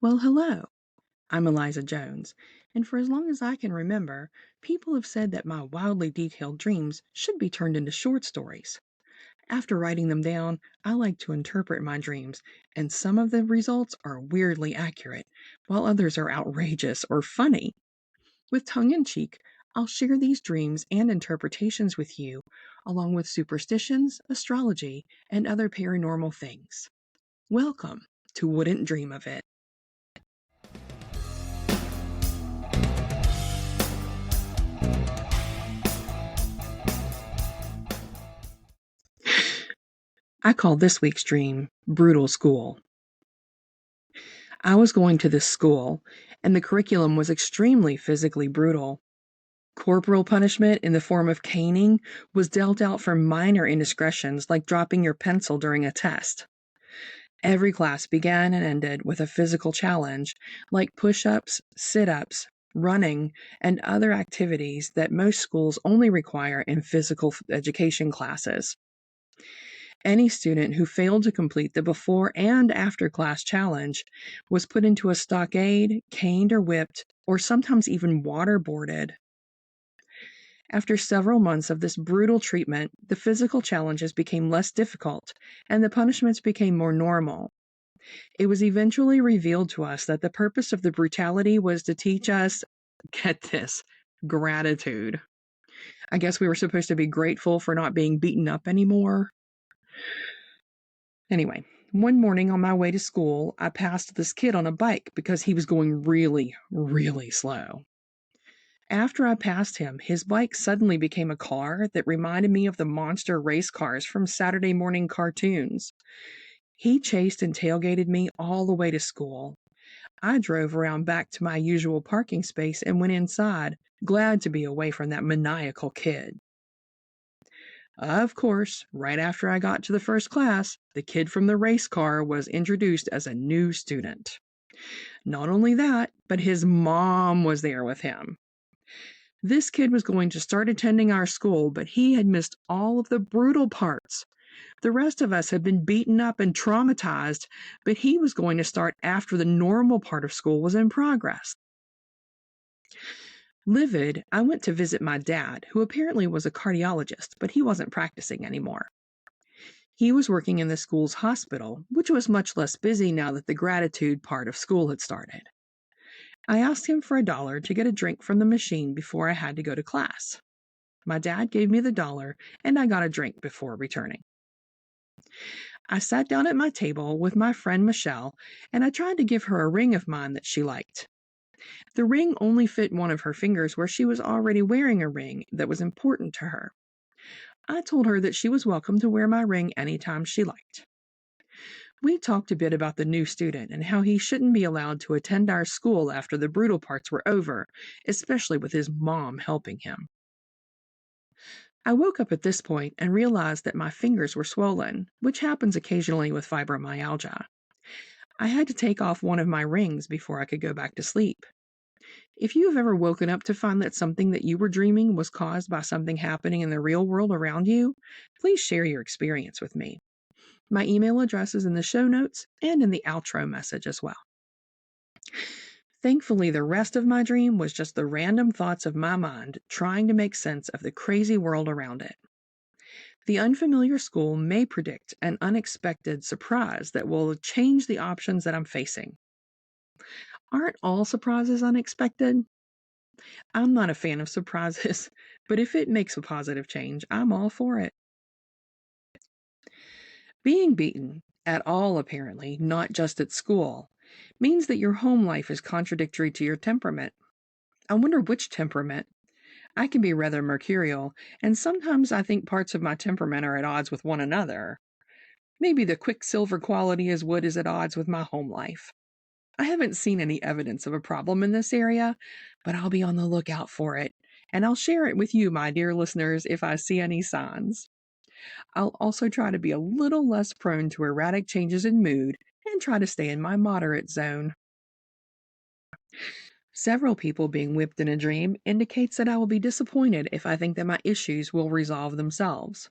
Well, hello. I'm Eliza Jones, and for as long as I can remember, people have said that my wildly detailed dreams should be turned into short stories. After writing them down, I like to interpret my dreams, and some of the results are weirdly accurate, while others are outrageous or funny. With tongue in cheek, I'll share these dreams and interpretations with you, along with superstitions, astrology, and other paranormal things. Welcome to Wouldn't Dream of It. I call this week's dream Brutal School. I was going to this school, and the curriculum was extremely physically brutal. Corporal punishment in the form of caning was dealt out for minor indiscretions like dropping your pencil during a test. Every class began and ended with a physical challenge like push-ups, sit-ups, running, and other activities that most schools only require in physical education classes. Any student who failed to complete the before and after class challenge was put into a stockade, caned or whipped, or sometimes even waterboarded. After several months of this brutal treatment, the physical challenges became less difficult and the punishments became more normal. It was eventually revealed to us that the purpose of the brutality was to teach us, get this, gratitude. I guess we were supposed to be grateful for not being beaten up anymore. Anyway, one morning on my way to school, I passed this kid on a bike because he was going really, really slow. After I passed him, his bike suddenly became a car that reminded me of the monster race cars from Saturday morning cartoons. He chased and tailgated me all the way to school. I drove around back to my usual parking space and went inside, glad to be away from that maniacal kid. Of course, right after I got to the first class, the kid from the race car was introduced as a new student. Not only that, but his mom was there with him. This kid was going to start attending our school, but he had missed all of the brutal parts. The rest of us had been beaten up and traumatized, but he was going to start after the normal part of school was in progress. Livid, I went to visit my dad, who apparently was a cardiologist, but he wasn't practicing anymore. He was working in the school's hospital, which was much less busy now that the gratitude part of school had started. I asked him for $1 to get a drink from the machine before I had to go to class. My dad gave me the $1, and I got a drink before returning. I sat down at my table with my friend Michelle, and I tried to give her a ring of mine that she liked. The ring only fit one of her fingers where she was already wearing a ring that was important to her. I told her that she was welcome to wear my ring anytime she liked. We talked a bit about the new student and how he shouldn't be allowed to attend our school after the brutal parts were over, especially with his mom helping him. I woke up at this point and realized that my fingers were swollen, which happens occasionally with fibromyalgia. I had to take off one of my rings before I could go back to sleep. If you have ever woken up to find that something that you were dreaming was caused by something happening in the real world around you, please share your experience with me. My email address is in the show notes and in the outro message as well. Thankfully, the rest of my dream was just the random thoughts of my mind trying to make sense of the crazy world around it. The unfamiliar school may predict an unexpected surprise that will change the options that I'm facing. Aren't all surprises unexpected? I'm not a fan of surprises, but if it makes a positive change, I'm all for it. Being beaten, at all apparently, not just at school, means that your home life is contradictory to your temperament. I wonder which temperament. I can be rather mercurial, and sometimes I think parts of my temperament are at odds with one another. Maybe the quicksilver quality is what is at odds with my home life. I haven't seen any evidence of a problem in this area, but I'll be on the lookout for it, and I'll share it with you, my dear listeners, if I see any signs. I'll also try to be a little less prone to erratic changes in mood and try to stay in my moderate zone. Several people being whipped in a dream indicates that I will be disappointed if I think that my issues will resolve themselves.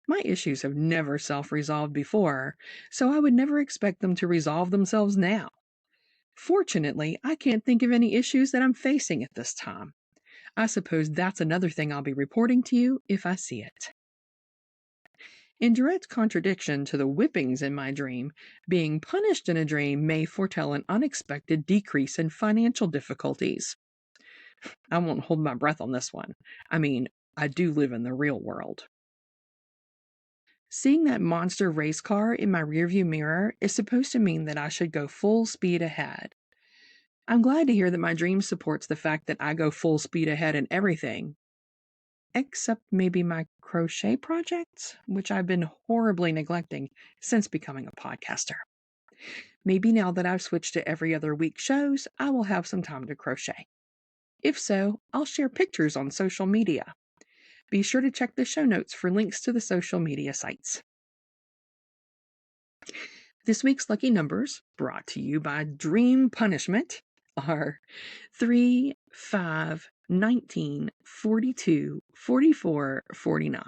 My issues have never self-resolved before, so I would never expect them to resolve themselves now. Fortunately, I can't think of any issues that I'm facing at this time. I suppose that's another thing I'll be reporting to you if I see it. In direct contradiction to the whippings in my dream, being punished in a dream may foretell an unexpected decrease in financial difficulties. I won't hold my breath on this one. I mean, I do live in the real world. Seeing that monster race car in my rearview mirror is supposed to mean that I should go full speed ahead. I'm glad to hear that my dream supports the fact that I go full speed ahead in everything, except maybe my crochet projects, which I've been horribly neglecting since becoming a podcaster. Maybe now that I've switched to every other week shows, I will have some time to crochet. If so, I'll share pictures on social media. Be sure to check the show notes for links to the social media sites. This week's lucky numbers, brought to you by Dream Punishment, are 3, 5, 19, 42, 44, 49.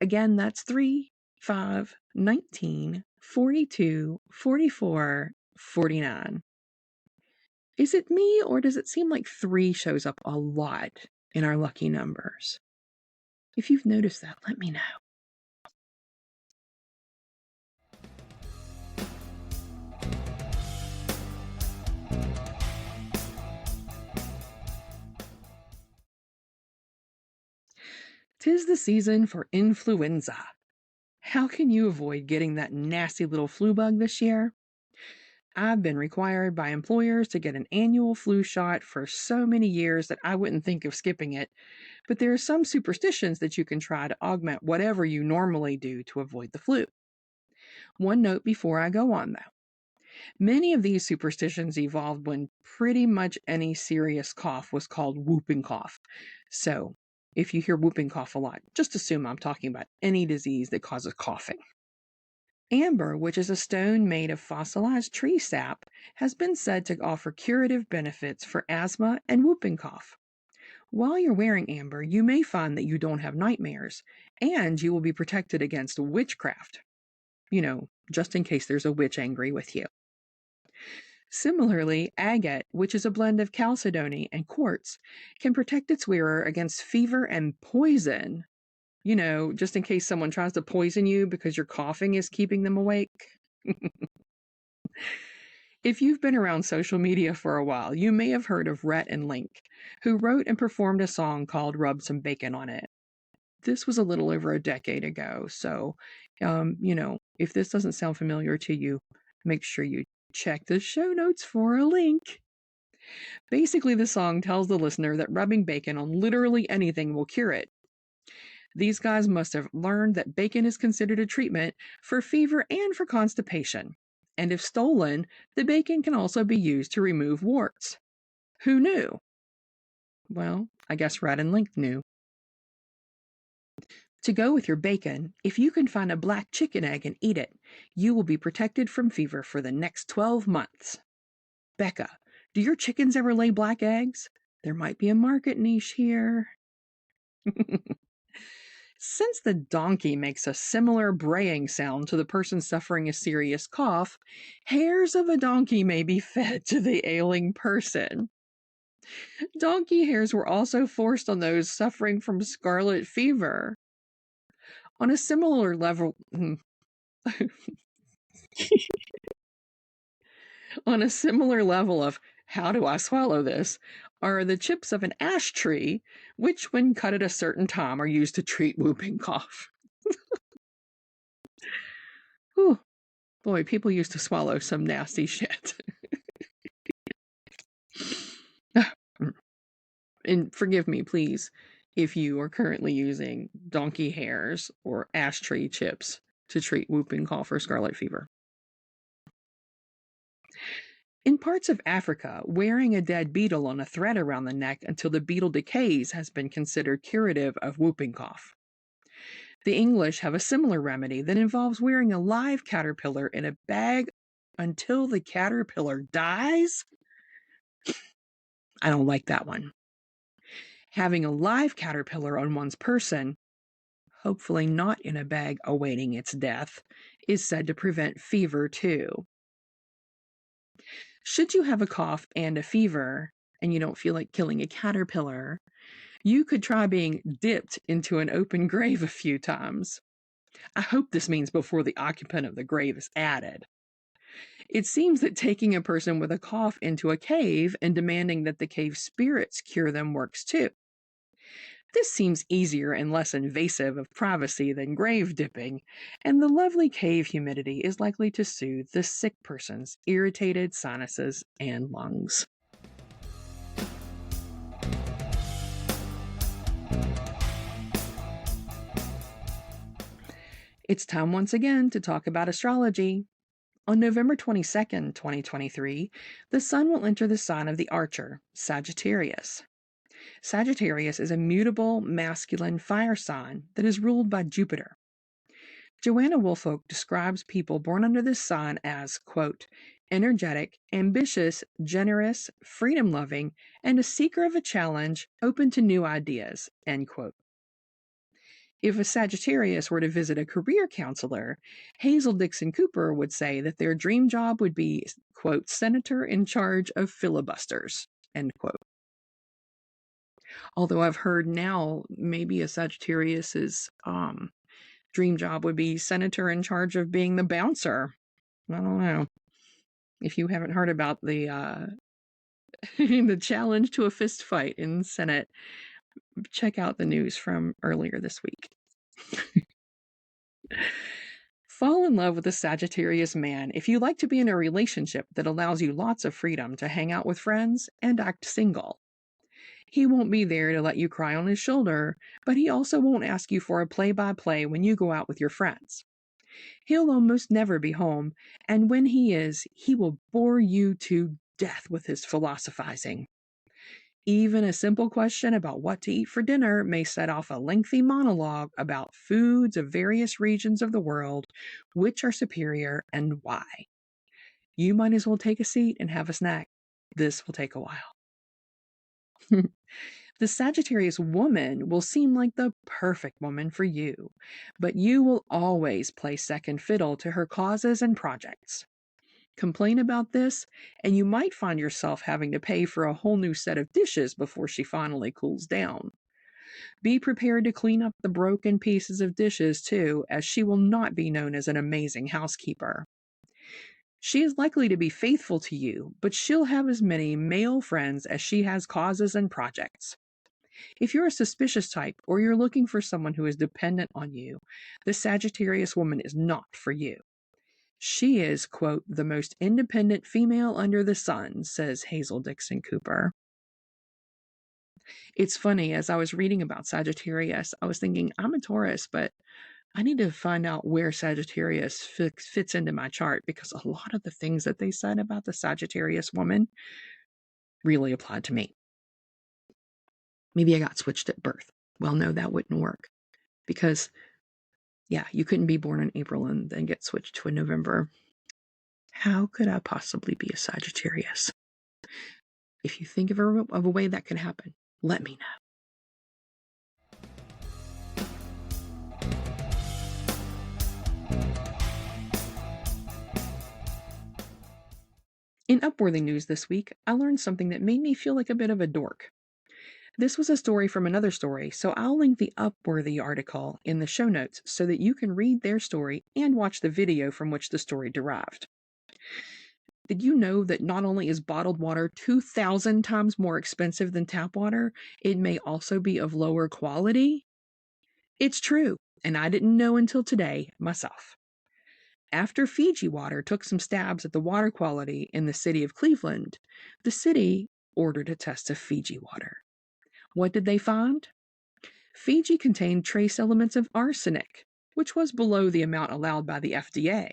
Again, that's 3, 5, 19, 42, 44, 49. Is it me, or does it seem like 3 shows up a lot in our lucky numbers? If you've noticed that, let me know. Tis the season for influenza. How can you avoid getting that nasty little flu bug this year? I've been required by employers to get an annual flu shot for so many years that I wouldn't think of skipping it, but there are some superstitions that you can try to augment whatever you normally do to avoid the flu. One note before I go on, though. Many of these superstitions evolved when pretty much any serious cough was called whooping cough. So, if you hear whooping cough a lot, just assume I'm talking about any disease that causes coughing. Amber, which is a stone made of fossilized tree sap, has been said to offer curative benefits for asthma and whooping cough. While you're wearing amber, you may find that you don't have nightmares, and you will be protected against witchcraft. Just in case there's a witch angry with you. Similarly, agate, which is a blend of chalcedony and quartz, can protect its wearer against fever and poison. Just in case someone tries to poison you because your coughing is keeping them awake. If you've been around social media for a while, you may have heard of Rhett and Link, who wrote and performed a song called Rub Some Bacon on It. This was a little over a decade ago, so, if this doesn't sound familiar to you, make sure you check the show notes for a link. Basically, the song tells the listener that rubbing bacon on literally anything will cure it. These guys must have learned that bacon is considered a treatment for fever and for constipation. And if stolen, the bacon can also be used to remove warts. Who knew? Well, I guess Rhett and Link knew. To go with your bacon, if you can find a black chicken egg and eat it, you will be protected from fever for the next 12 months. Becca, do your chickens ever lay black eggs? There might be a market niche here. Since the donkey makes a similar braying sound to the person suffering a serious cough, hairs of a donkey may be fed to the ailing person. Donkey hairs were also forced on those suffering from scarlet fever. On a similar level, of how do I swallow this, are the chips of an ash tree, which when cut at a certain time are used to treat whooping cough. Whew. Boy, people used to swallow some nasty shit. And forgive me, please, if you are currently using donkey hairs or ash tree chips to treat whooping cough or scarlet fever. In parts of Africa, wearing a dead beetle on a thread around the neck until the beetle decays has been considered curative of whooping cough. The English have a similar remedy that involves wearing a live caterpillar in a bag until the caterpillar dies. I don't like that one. Having a live caterpillar on one's person, hopefully not in a bag awaiting its death, is said to prevent fever too. Should you have a cough and a fever, and you don't feel like killing a caterpillar, you could try being dipped into an open grave a few times. I hope this means before the occupant of the grave is added. It seems that taking a person with a cough into a cave and demanding that the cave spirits cure them works too. This seems easier and less invasive of privacy than grave dipping, and the lovely cave humidity is likely to soothe the sick person's irritated sinuses and lungs. It's time once again to talk about astrology. On November 22nd, 2023, the sun will enter the sign of the Archer, Sagittarius. Sagittarius is a mutable, masculine fire sign that is ruled by Jupiter. Joanna Woolfolk describes people born under this sign as, quote, energetic, ambitious, generous, freedom-loving, and a seeker of a challenge, open to new ideas, end quote. If a Sagittarius were to visit a career counselor, Hazel Dixon-Cooper would say that their dream job would be, quote, senator in charge of filibusters, end quote. Although I've heard now maybe a Sagittarius's dream job would be senator in charge of being the bouncer. I don't know. If you haven't heard about the the challenge to a fist fight in Senate, check out the news from earlier this week. Fall in love with a Sagittarius man if you like to be in a relationship that allows you lots of freedom to hang out with friends and act single. He won't be there to let you cry on his shoulder, but he also won't ask you for a play-by-play when you go out with your friends. He'll almost never be home, and when he is, he will bore you to death with his philosophizing. Even a simple question about what to eat for dinner may set off a lengthy monologue about foods of various regions of the world, which are superior and why. You might as well take a seat and have a snack. This will take a while. The Sagittarius woman will seem like the perfect woman for you, but you will always play second fiddle to her causes and projects. Complain about this, and you might find yourself having to pay for a whole new set of dishes before she finally cools down. Be prepared to clean up the broken pieces of dishes, too, as she will not be known as an amazing housekeeper. She is likely to be faithful to you, but she'll have as many male friends as she has causes and projects. If you're a suspicious type or you're looking for someone who is dependent on you, the Sagittarius woman is not for you. She is, quote, the most independent female under the sun, says Hazel Dixon-Cooper. It's funny, as I was reading about Sagittarius, I was thinking, I'm a Taurus, but I need to find out where Sagittarius fits into my chart, because a lot of the things that they said about the Sagittarius woman really applied to me. Maybe I got switched at birth. Well, no, that wouldn't work, because, yeah, you couldn't be born in April and then get switched to a November. How could I possibly be a Sagittarius? If you think of a way that could happen, let me know. In Upworthy news this week, I learned something that made me feel like a bit of a dork. This was a story from another story, so I'll link the Upworthy article in the show notes so that you can read their story and watch the video from which the story derived. Did you know that not only is bottled water 2,000 times more expensive than tap water, it may also be of lower quality? It's true, and I didn't know until today myself. After Fiji Water took some stabs at the water quality in the city of Cleveland, the city ordered a test of Fiji water. What did they find? Fiji contained trace elements of arsenic, which was below the amount allowed by the FDA,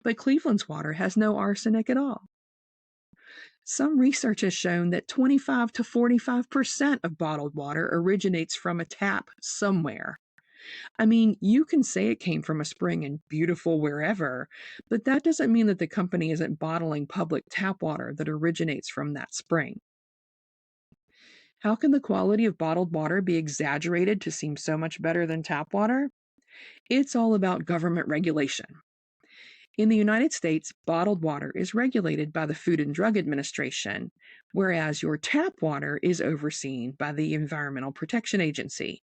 but Cleveland's water has no arsenic at all. Some research has shown that 25 to 45% of bottled water originates from a tap somewhere. I mean, you can say it came from a spring in beautiful wherever, but that doesn't mean that the company isn't bottling public tap water that originates from that spring. How can the quality of bottled water be exaggerated to seem so much better than tap water? It's all about government regulation. In the United States, bottled water is regulated by the Food and Drug Administration, whereas your tap water is overseen by the Environmental Protection Agency.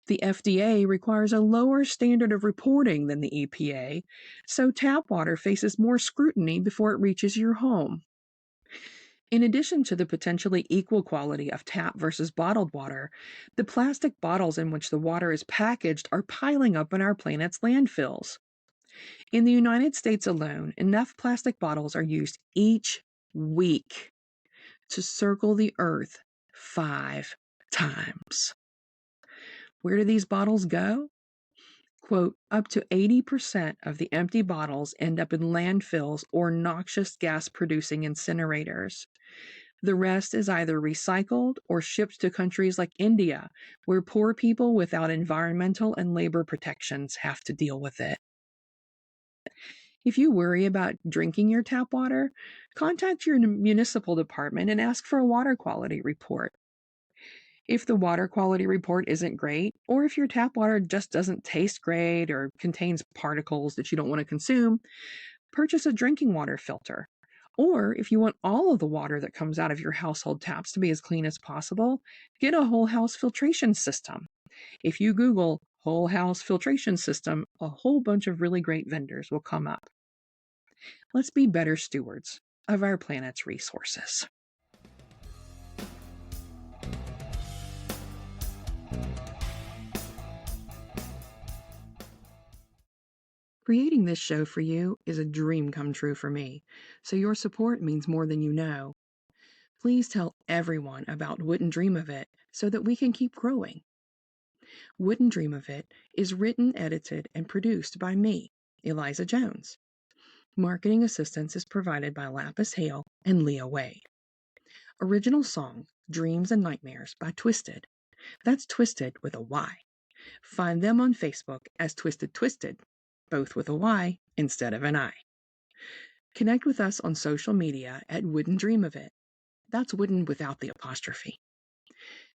The FDA requires a lower standard of reporting than the EPA, so tap water faces more scrutiny before it reaches your home. In addition to the potentially equal quality of tap versus bottled water, the plastic bottles in which the water is packaged are piling up in our planet's landfills. In the United States alone, enough plastic bottles are used each week to circle the Earth 5 times. Where do these bottles go? Quote, up to 80% of the empty bottles end up in landfills or noxious gas-producing incinerators. The rest is either recycled or shipped to countries like India, where poor people without environmental and labor protections have to deal with it. If you worry about drinking your tap water, contact your municipal department and ask for a water quality report. If the water quality report isn't great, or if your tap water just doesn't taste great or contains particles that you don't want to consume, purchase a drinking water filter. Or if you want all of the water that comes out of your household taps to be as clean as possible, get a whole house filtration system. If you Google whole house filtration system, a whole bunch of really great vendors will come up. Let's be better stewards of our planet's resources. Creating this show for you is a dream come true for me, so your support means more than you know. Please tell everyone about Wouldn't Dream of It so that we can keep growing. Wouldn't Dream of It is written, edited, and produced by me, Eliza Jones. Marketing assistance is provided by Lapis Hale and Leah Wade. Original song, Dreams and Nightmares by Twysted. That's Twysted with a Y. Find them on Facebook as Twysted, both with a Y instead of an I. Connect with us on social media at Wouldn't Dream of It. That's wooden without the apostrophe.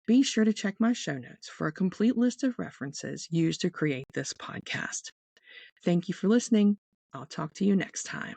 Be sure to check my show notes for a complete list of references used to create this podcast. Thank you for listening. I'll talk to you next time.